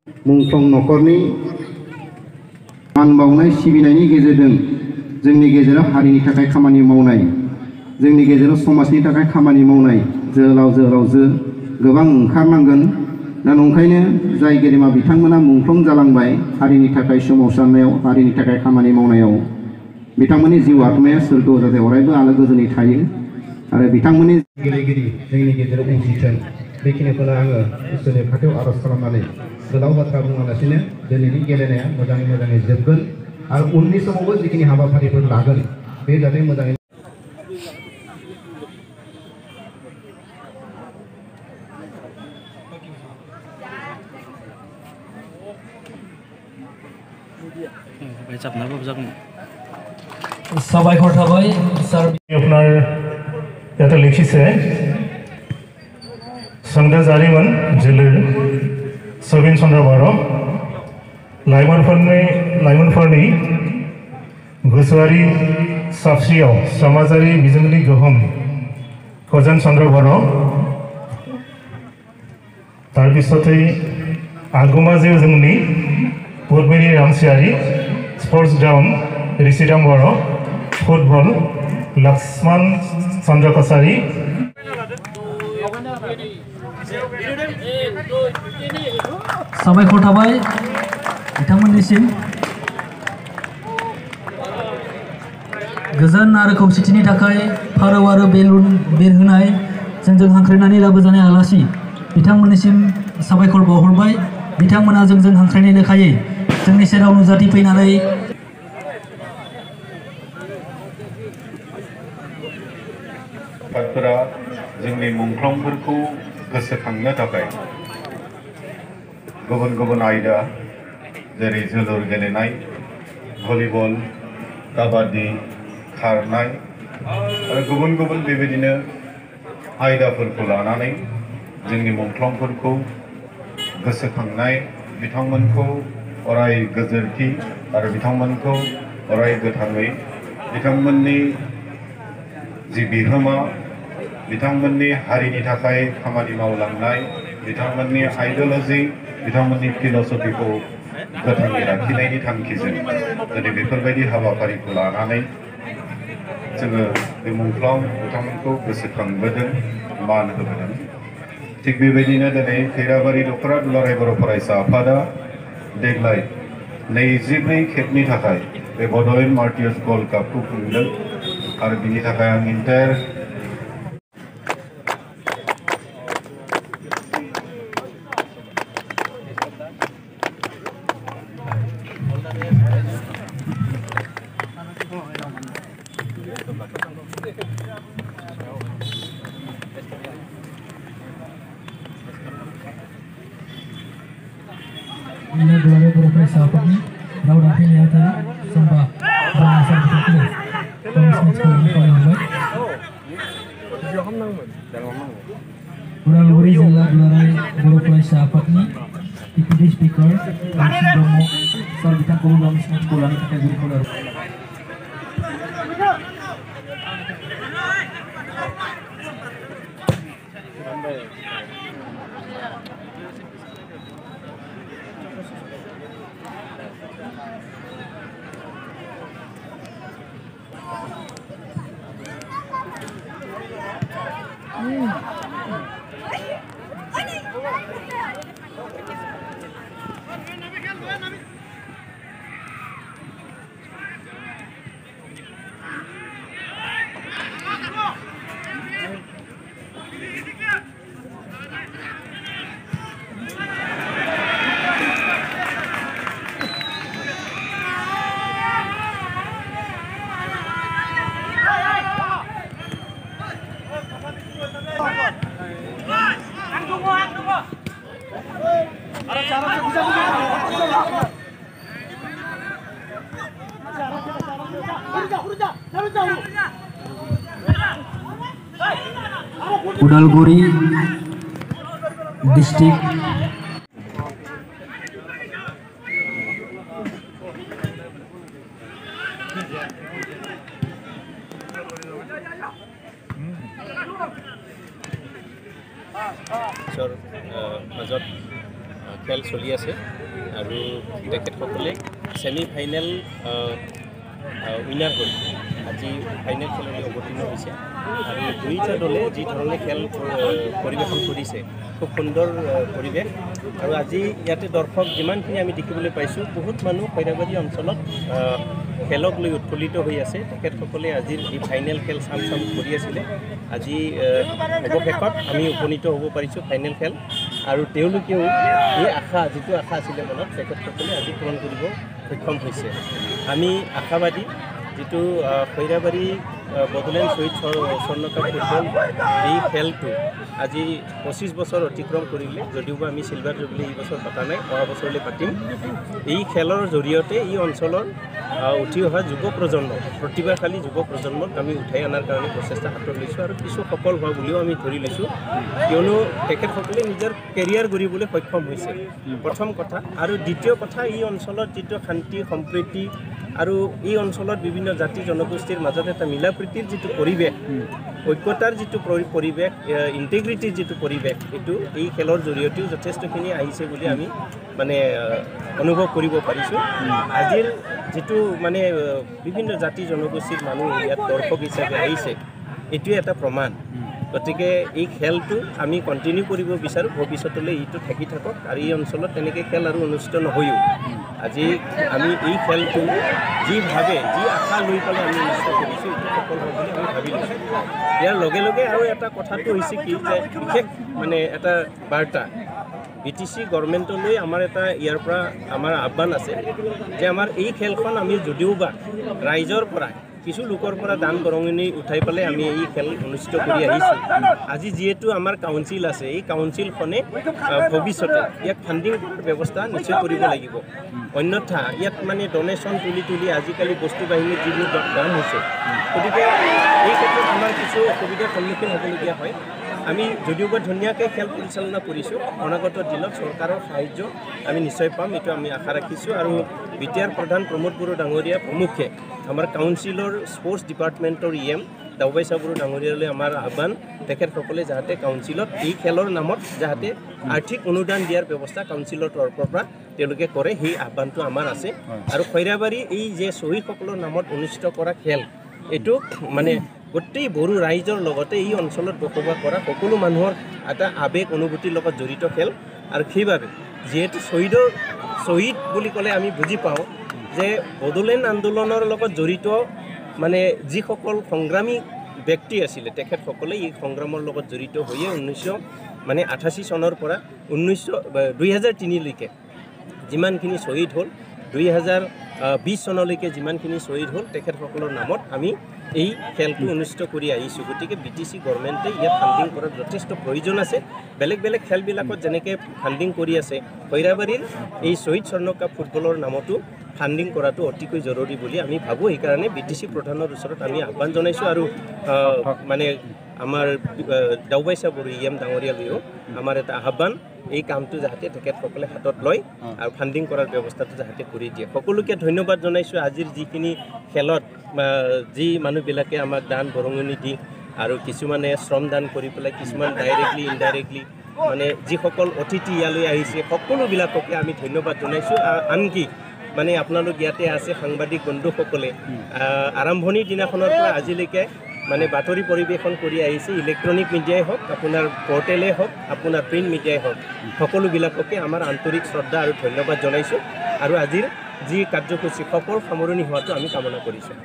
मुंख्लं नखरनि मान बावनाय सिबिनायनि गेजेरजों जोंनि गेजेराव हारिनि थाखाय खामानि मावनाय जोंनि गेजेराव समाजनि थाखाय खामानि मावनाय जोहोलाव जोहोलावजो गोबां ओंखारनांगोन दा नंखायनो जाय गेदेमा बिथांमोना मुंख्लं जालांबाय हारिनि थाखाय सोमावसारनायाव हारिनि थाखाय खामानि मावनायाव बिथांमोननि जिउ आत्माया सोरगोआव जाहाथे अरायबो आलो गोजोनै थायो आरो बिथांमोननि गेलेगिरि जोंनि गेजेराव उजिथों बेखिनिखौनो आङो इसोरनि खाथियाव आरज खालामनानै गोलाव बाथ्रा बुङालासिनो दिनैनि गेलेनाया मोजाङै मोजाङै जोबगोन आरो उननि समावबो जिखिनि हाबाफारिफोर लागोन बे जाहाथे मोजाङै साबायखर थाबाय सार আপনার এটা লিখিছে संद जारिमिन जोलुर सबिन चन्द्र बर' लाइमोनफोरनि गोसोआरि सावस्रियाव समाजारि बिजोंनि गोहोम खजेन चन्द्र बर' तारपिछते आगुमा जिउ जोंनि पद्मिनी रामसियारि स्पर्ट्स ग्राउंड ऋषिराम बर' फुटबल लक्ष्मण चन्द्र कसारी साबायखर थाबाय बिथांमोननिसिम गोजोन आरो खौसेथिनि थाखाय फारौ आरो बेलुन बिरहोनाय जोंजों हांख्रायनानै लाबोजानाय आलासि बिथांमोननिसिम साबायखर बावहरबाय बिथांमोना जोंजों हांख्रायनाय लेखायै जोंनि सेराव नुजाथि फैनानै जोंनि मुंख्लंफोरखौ गोसोखांनो थाखाय गुबुन गुबुन आयदा जेरै जोलुर गेलेनाय भलिबल काबादि खारनाय आरो गुबुन गुबुन बेबायदिनो आयदाफोरखौ लानानै जोंनि मुंख्लंफोरखौ गोसोखांनाय बिथांमोनखौ अराय गोजोरथि आरो बिथांमोनखौ अराय गोथाङै बिथांमोननि जि बिहोमा बिथांमोननि हारिनि थाखाय खामानि मावलांनाय बिथांमोननि आइडियोलॉजी बिथांमोननि फिलसफिखौ गोथाङै लाखिनायनि थांखिजों दिनै बेफोरबायदि हाबाफारिखौ लानानै जोङो बे मुंख्लं बिथांमोनखौ गोसोखांबोदों मान होबोदों थिग बेबायदिनो दिनै खैराबारि दख'रा दुलाराय बर' फरायसा आफादा देग्लाय 24 खेबनि थाखाय बे बड'लेण्ड मार्टियार्स गल्ड कापखौ खुंदों आरो बिनि थाखाय आं entire ini dua beberapa sahabat ini lalu nanti lihat sembah bahasa betul Ural-uri Zilla Dularai Guru Kelas sahabat ini Deputy Speaker langsung Bromo Salbitan Kulau Mismat Sekolah ini kategori Kulau Udalguri District মাজত খেল চলি আছে আৰু তেখেতসকলে semi final winner হৈ আজি final খেললৈ অৱতীৰ্ণ হৈছে আৰু দুয়োটা দলে যি ধৰণে খেল পৰিৱেশন কৰিছে খুব সুন্দৰ পৰিৱেশ আৰু আজি ইয়াতে দৰ্শক যিমানখিনি আমি দেখিবলৈ পাইছোঁ বহুত মানুহ খৈৰাবাৰী অঞ্চলত খেলক লৈ উৎফুল্লিত হৈ আছে তেখেতসকলে আজিৰ যি ফাইনেল খেল চাম কৰি আছিলে আজি অৱশেষত আমি উপনীত হ'ব পাৰিছোঁ ফাইনেল খেল আৰু তেওঁলোকেও এই আশা যিটো আশা আছিলে মনত তেখেতসকলে আজি পূৰণ কৰিব সক্ষম হৈছে আমি আশাবাদী যিটো খৈৰাবাৰী বড়োলেণ্ড শ্বহীদ স্বৰ্ণকাপ ফুটবল এই খেলটো আজি 25 বছৰ অতিক্ৰম কৰিলে যদিওবা আমি চিলভাৰ জুবলি এই বছৰ পতা নাই অহা বছৰলৈ পাতিম এই খেলৰ জৰিয়তে এই অঞ্চলৰ উঠি অহা যুৱ প্ৰজন্ম প্ৰতিভাশালী যুৱ প্ৰজন্মক আমি উঠাই অনাৰ কাৰণে প্ৰচেষ্টা হাতত লৈছোঁ আৰু কিছু সফল হোৱা বুলিও আমি ধৰি লৈছোঁ কিয়নো তেখেতসকলে নিজৰ কেৰিয়াৰ গঢ়িবলৈ সক্ষম হৈছে প্ৰথম কথা আৰু দ্বিতীয় কথা এই অঞ্চলত যিটো শান্তি সম্প্ৰীতি আৰু এই অঞ্চলত বিভিন্ন জাতি জনগোষ্ঠীৰ মাজত এটা মিলা প্ৰীতিৰ যিটো পৰিৱেশ ঐক্যতাৰ যিটো পৰিৱেশ ইণ্টিগ্ৰিটিৰ যিটো পৰিৱেশ এইটো এই খেলৰ জৰিয়তেও যথেষ্টখিনি আহিছে বুলি আমি মানে অনুভৱ কৰিব পাৰিছোঁ আজিৰ যিটো মানে বিভিন্ন জাতি জনগোষ্ঠীৰ মানুহ ইয়াত দৰ্শক হিচাপে আহিছে এইটোৱে এটা প্ৰমাণ গতিকে এই খেলটো আমি কণ্টিনিউ কৰিব বিচাৰোঁ ভৱিষ্যতলৈ এইটো থাকি থাকক আৰু এই অঞ্চলত তেনেকৈ খেল আৰু অনুষ্ঠিত নহয়ও আজি আমি এই খেলটো যিভাৱে যি আশা লৈ পেলাই আমি অনুষ্ঠিত কৰিছোঁ এইটো সফল হ'ব বুলি আমি ভাবি লৈছোঁ ইয়াৰ লগে লগে আৰু এটা কথাটো হৈছে কি যে বিশেষ মানে এটা বাৰ্তা BTC গভৰ্ণমেণ্টলৈ আমাৰ এটা ইয়াৰ পৰা আমাৰ আহ্বান আছে যে আমাৰ এই খেলখন আমি যদিওবা ৰাইজৰ পৰা কিছু লোকৰ পৰা দান বৰঙণি উঠাই পেলাই আমি এই খেল অনুষ্ঠিত কৰি আহিছোঁ আজি যিহেতু আমাৰ কাউন্সিল আছে এই কাউন্সিলখনে ভৱিষ্যতে ইয়াক ফাণ্ডিং ব্যৱস্থা নিশ্চয় কৰিব লাগিব অন্যথা ইয়াত মানে ডনেশ্যন তুলি আজিকালি বস্তু বাহিনীৰ যিবোৰ দাম হৈছে গতিকে এই ক্ষেত্ৰত আমাৰ কিছু অসুবিধাৰ সন্মুখীন হ'বলগীয়া হয় আমি যদিওবা ধুনীয়াকৈ খেল পৰিচালনা কৰিছোঁ অনাগত দিনত চৰকাৰৰ সাহায্য আমি নিশ্চয় পাম এইটো আমি আশা ৰাখিছোঁ আৰু বিটিআৰ প্ৰধান প্ৰমোদ বড়ো ডাঙৰীয়া প্ৰমুখ্যে আমাৰ কাউন্সিলৰ স্পৰ্টছ ডিপাৰ্টমেণ্টৰ EM দাউবাই বড়ো ডাঙৰীয়ালৈ আমাৰ আহ্বান তেখেতসকলে যাতে কাউন্সিলত এই খেলৰ নামত যাতে আৰ্থিক অনুদান দিয়াৰ ব্যৱস্থা কাউন্সিলৰ তৰফৰ পৰা তেওঁলোকে কৰে সেই আহ্বানটো আমাৰ আছে আৰু খৈৰাবাৰী এই যে শ্বহীদসকলৰ নামত অনুষ্ঠিত কৰা খেল এইটো মানে গোটেই বড়ো ৰাইজৰ লগতে এই অঞ্চলত বসবাস কৰা সকলো মানুহৰ এটা আৱেগ অনুভূতিৰ লগত জড়িত খেল আৰু সেইবাবে যিহেতু শ্বহীদ বুলি ক'লে আমি বুজি পাওঁ যে বড়োলেণ্ড আন্দোলনৰ লগত জড়িত মানে যিসকল সংগ্ৰামী ব্যক্তি আছিলে তেখেতসকলে এই সংগ্ৰামৰ লগত জড়িত হৈয়ে 1988 চনৰ পৰা 2003লৈকে যিমানখিনি শ্বহীদ হ'ল 2020 চনলৈকে যিমানখিনি শ্বহীদ হ'ল তেখেতসকলৰ নামত আমি এই খেলটো অনুষ্ঠিত কৰি আহিছোঁ গতিকে BTC গভৰ্ণমেণ্টে ইয়াত ফাণ্ডিং কৰাৰ যথেষ্ট প্ৰয়োজন আছে বেলেগ বেলেগ খেলবিলাকত যেনেকৈ ফাণ্ডিং কৰি আছে খৈৰাবাৰীৰ এই শ্বহীদ স্বৰ্ণকাপ ফুটবলৰ নামতো ফাণ্ডিং কৰাটো অতিকৈ জৰুৰী বুলি আমি ভাবোঁ সেইকাৰণে BTC প্ৰধানৰ ওচৰত আমি আহ্বান জনাইছোঁ আৰু মানে আমাৰ দাউবাই বড়ো EM ডাঙৰীয়ালৈও আমাৰ এটা আহ্বান এই কামটো যাতে তেখেতসকলে হাতত লয় আৰু ফাণ্ডিং কৰাৰ ব্যৱস্থাটো যাতে কৰি দিয়ে সকলোকে ধন্যবাদ জনাইছোঁ আজিৰ যিখিনি খেলত যি মানুহবিলাকে আমাক দান বৰঙণি দি আৰু কিছুমানে শ্ৰমদান কৰি পেলাই কিছুমান ডাইৰেক্টলি ইনডাইৰেক্টলি মানে যিসকল অতিথি ইয়ালৈ আহিছে সকলোবিলাককে আমি ধন্যবাদ জনাইছোঁ আনকি মানে আপোনালোক ইয়াতে আছে সাংবাদিক বন্ধুসকলে আৰম্ভণিৰ দিনাখনৰ পৰা আজিলৈকে মানে বাতৰি পৰিৱেশন কৰি আহিছে ইলেক্ট্ৰনিক মিডিয়াই হওক আপোনাৰ পৰ্টেলেই হওক আপোনাৰ প্ৰিণ্ট মিডিয়াই হওক সকলোবিলাককে আমাৰ আন্তৰিক শ্ৰদ্ধা আৰু ধন্যবাদ জনাইছোঁ আৰু আজিৰ যি কাৰ্যসূচী সফল সামৰণি হোৱাটো আমি কামনা কৰিছোঁ